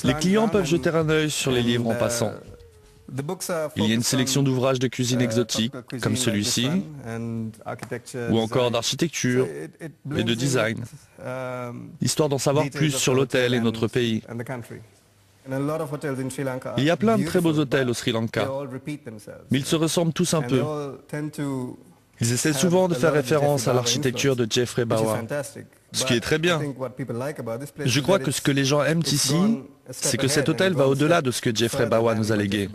Les clients peuvent jeter un œil sur les livres en passant. Il y a une sélection d'ouvrages de cuisine exotique, comme celui-ci, ou encore d'architecture et de design, histoire d'en savoir plus sur l'hôtel et notre pays. Il y a plein de très beaux hôtels au Sri Lanka, mais ils se ressemblent tous un peu. Ils essaient souvent de faire référence à l'architecture de Jeffrey Bawa, ce qui est très bien. Je crois que ce que les gens aiment ici, c'est que cet hôtel va au-delà de ce que Jeffrey Bawa nous a légué.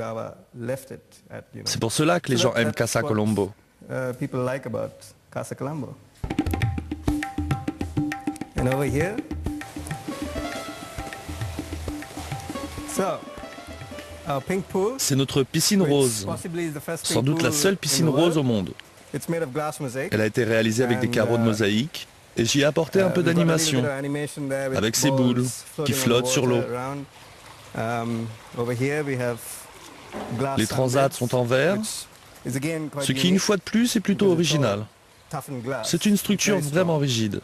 C'est pour cela que les gens aiment Casa Colombo. C'est notre piscine rose, sans doute la seule piscine rose au monde. Elle a été réalisée avec des carreaux de mosaïque et j'y ai apporté un peu d'animation avec ces boules qui flottent sur l'eau. Les transats sont en verre, ce qui une fois de plus est plutôt original. C'est une structure vraiment rigide.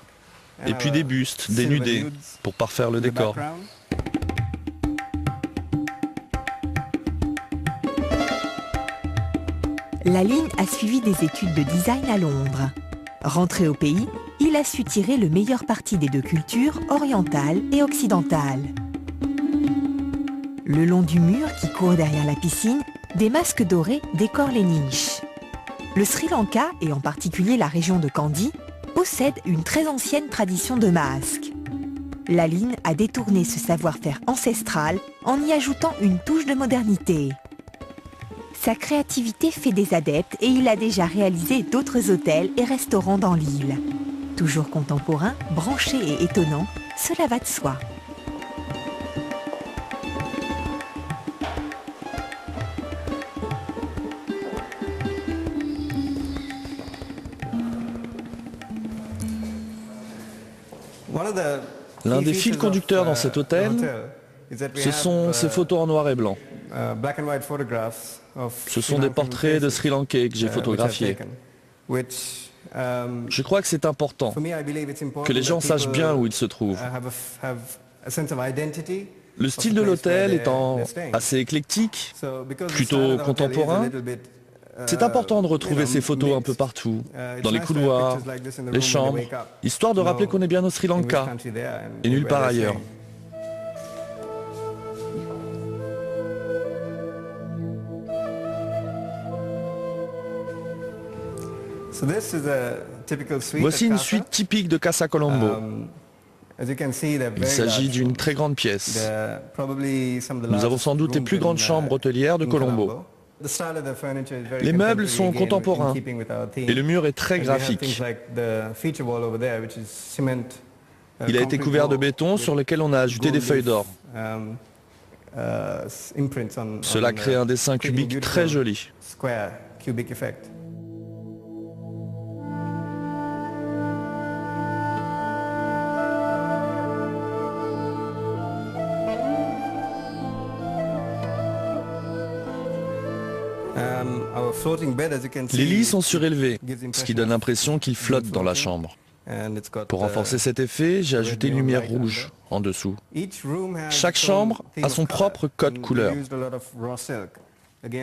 Et puis des bustes dénudés pour parfaire le décor. Laline a suivi des études de design à Londres. Rentré au pays, il a su tirer le meilleur parti des deux cultures, orientale et occidentale. Le long du mur qui court derrière la piscine, des masques dorés décorent les niches. Le Sri Lanka, et en particulier la région de Kandy, possède une très ancienne tradition de masques. Laline a détourné ce savoir-faire ancestral en y ajoutant une touche de modernité. Sa créativité fait des adeptes et il a déjà réalisé d'autres hôtels et restaurants dans l'île. Toujours contemporain, branché et étonnant, cela va de soi. L'un des fils conducteurs dans cet hôtel, ce sont ces photos en noir et blanc. Ce sont des portraits de Sri Lankais que j'ai photographiés. Je crois que c'est important que les gens sachent bien où ils se trouvent. Le style de l'hôtel étant assez éclectique, plutôt contemporain, c'est important de retrouver ces photos un peu partout, dans les couloirs, les chambres, histoire de rappeler qu'on est bien au Sri Lanka et nulle part ailleurs. Voici une suite typique de Casa Colombo. Il s'agit d'une très grande pièce. Nous avons sans doute les plus grandes chambres hôtelières de Colombo. Les meubles sont contemporains et le mur est très graphique. Il a été couvert de béton sur lequel on a ajouté des feuilles d'or. Cela crée un dessin cubique très joli. Les lits sont surélevés, ce qui donne l'impression qu'ils flottent dans la chambre. Pour renforcer cet effet, j'ai ajouté une lumière rouge en dessous. Chaque chambre a son propre code couleur.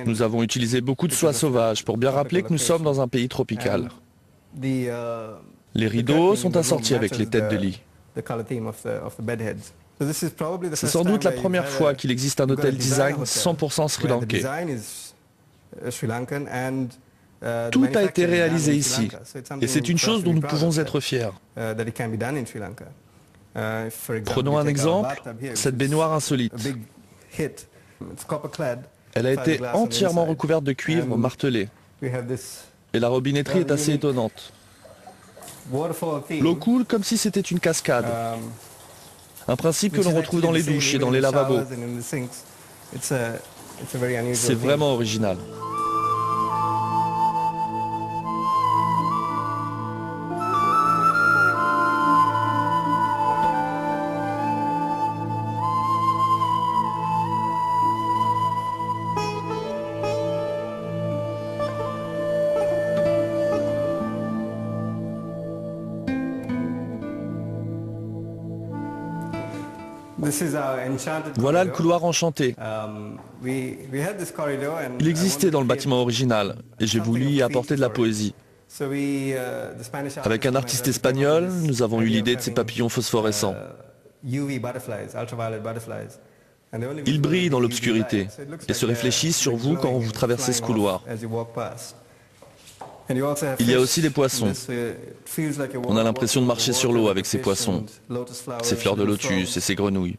Nous avons utilisé beaucoup de soie sauvage pour bien rappeler que nous sommes dans un pays tropical. Les rideaux sont assortis avec les têtes de lit. C'est sans doute la première fois qu'il existe un hôtel design 100% sri-lankais. Tout a été réalisé ici, et c'est une chose dont nous pouvons être fiers. Prenons un exemple, cette baignoire insolite. Elle a été entièrement recouverte de cuivre martelé, et la robinetterie est assez étonnante. L'eau coule comme si c'était une cascade, un principe que l'on retrouve dans les douches et dans les lavabos. C'est vraiment original. Voilà le couloir enchanté. Il existait dans le bâtiment original et j'ai voulu y apporter de la poésie. Avec un artiste espagnol, nous avons eu l'idée de ces papillons phosphorescents. Ils brillent dans l'obscurité et se réfléchissent sur vous quand vous traversez ce couloir. Il y a aussi des poissons. On a l'impression de marcher sur l'eau avec ces poissons, ces fleurs de lotus et ces grenouilles.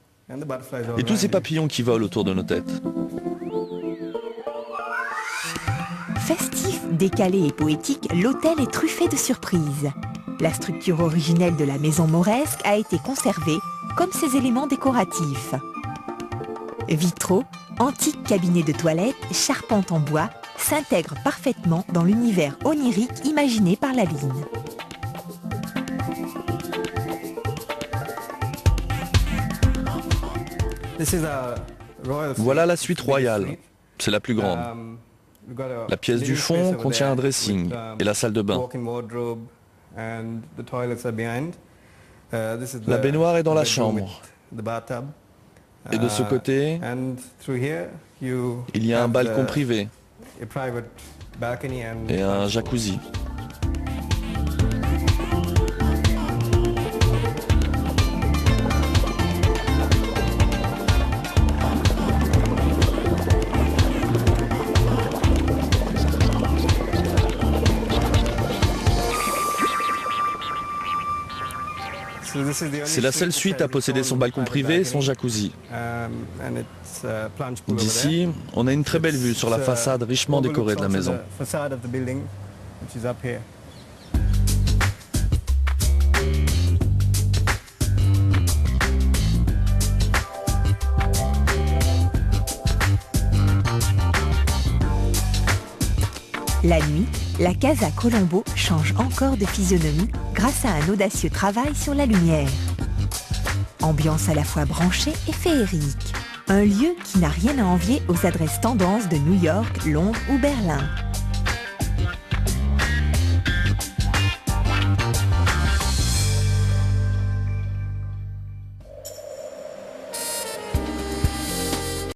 Et tous ces papillons qui volent autour de nos têtes. Festif, décalé et poétique, l'hôtel est truffé de surprises. La structure originelle de la maison mauresque a été conservée, comme ses éléments décoratifs. Vitraux, antiques cabinets de toilette, charpente en bois, s'intègrent parfaitement dans l'univers onirique imaginé par la ligne. Voilà la suite royale. C'est la plus grande. La pièce du fond contient un dressing et la salle de bain. La baignoire est dans la chambre. Et de ce côté, il y a un balcon privé et un jacuzzi. C'est la seule suite à posséder son balcon privé et son jacuzzi. D'ici, on a une très belle vue sur la façade richement décorée de la maison. La nuit, la Casa Colombo change encore de physionomie grâce à un audacieux travail sur la lumière. Ambiance à la fois branchée et féerique. Un lieu qui n'a rien à envier aux adresses tendances de New York, Londres ou Berlin.